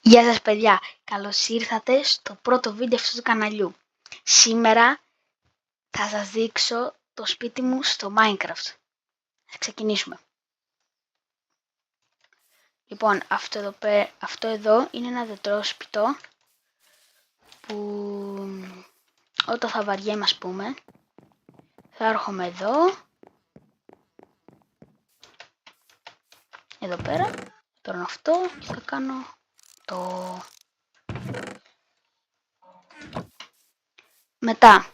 Γεια σας παιδιά, καλώς ήρθατε στο πρώτο βίντεο αυτού του καναλιού. Σήμερα θα σας δείξω το σπίτι μου στο Minecraft. Θα ξεκινήσουμε. Λοιπόν, αυτό εδώ είναι ένα τετρόσπιτο που όταν θα βαριέμαι, ας πούμε, θα έρχομαι εδώ πέρα, παίρνω αυτό και θα κάνω το... Μετά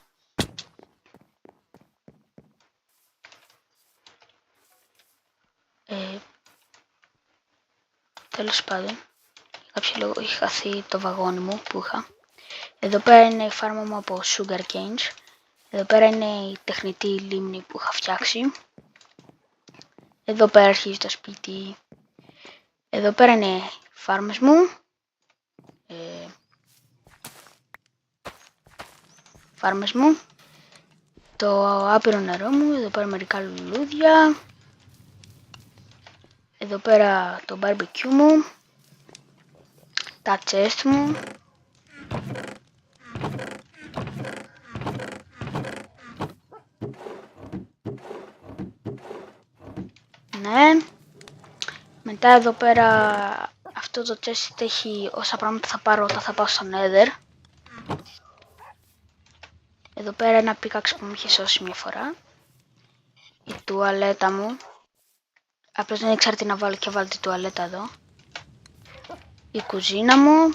τέλος πάντων, για κάποιο λόγο έχει χαθεί το βαγόνι μου που είχα. Εδώ πέρα είναι η φάρμα μου από sugar canes. Εδώ πέρα είναι η τεχνητή λίμνη που είχα φτιάξει. Εδώ πέρα αρχίζει το σπίτι. Εδώ πέρα είναι οι φάρμες μου. Το άπειρο νερό μου. Εδώ πέρα μερικά λουλούδια. Εδώ πέρα το barbecue μου. Τα chest μου. Ναι. Μετά εδώ πέρα αυτό το chest έχει όσα πράγματα θα πάρω όταν θα πάω στο Nether. Εδώ πέρα ένα pickaxe που μου είχε σώσει μια φορά. Η τουαλέτα μου. Απλώς δεν ήξερα τι να βάλω και βάλω τη τουαλέτα εδώ. Η κουζίνα μου.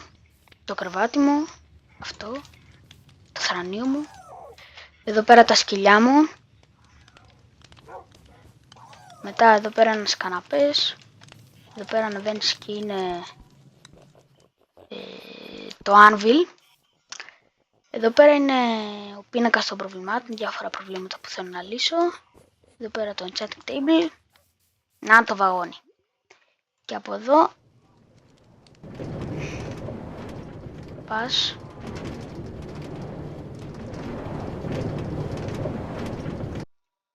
Το κρεβάτι μου. Αυτό. Το θρανίο μου. Εδώ πέρα τα σκυλιά μου. Μετά εδώ πέρα ένας καναπές. Εδώ πέρα ανεβαίνεις και είναι το anvil. Εδώ πέρα είναι ο πίνακας των προβλημάτων, διάφορα προβλήματα που θέλω να λύσω. Εδώ πέρα το enchanting table. Να το βαγόνι. Και από εδώ πας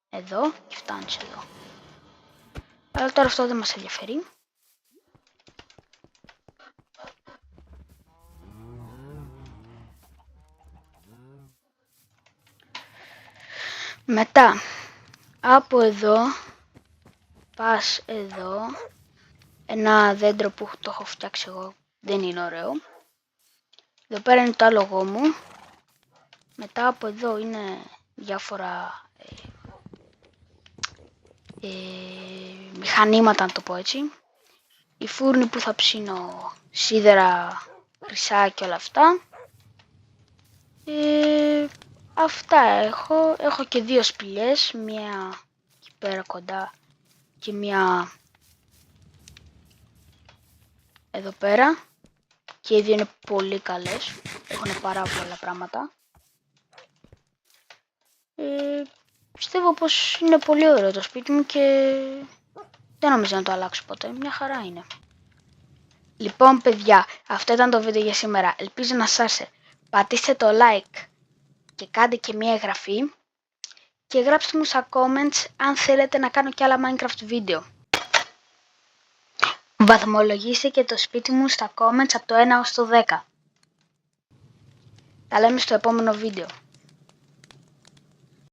εδώ και φτάνεις εδώ. Αλλά τώρα αυτό δεν μας ενδιαφέρει. Μετά από εδώ πας εδώ. Ένα δέντρο που το έχω φτιάξει εγώ, δεν είναι ωραίο. Εδώ πέρα είναι το άλογο μου. Μετά από εδώ είναι διάφορα μηχανήματα, να το πω έτσι. Η φούρνη που θα ψήνω σίδερα, χρυσά και όλα αυτά. Αυτά έχω. Έχω και δύο σπηλιές, μία εκεί πέρα κοντά και μία εδώ πέρα. Και οι δύο είναι πολύ καλές, έχουν πάρα πολλά πράγματα. Πιστεύω πως είναι πολύ ωραίο το σπίτι μου και δεν νομίζω να το αλλάξω ποτέ, μια χαρά είναι. Λοιπόν παιδιά, αυτό ήταν το βίντεο για σήμερα, ελπίζω να σας άρεσε. Πατήστε το like και κάντε και μια εγγραφή και γράψτε μου στα comments αν θέλετε να κάνω και άλλα Minecraft βίντεο. Βαθμολογήστε και το σπίτι μου στα comments από το 1 ως το 10. Τα λέμε στο επόμενο βίντεο.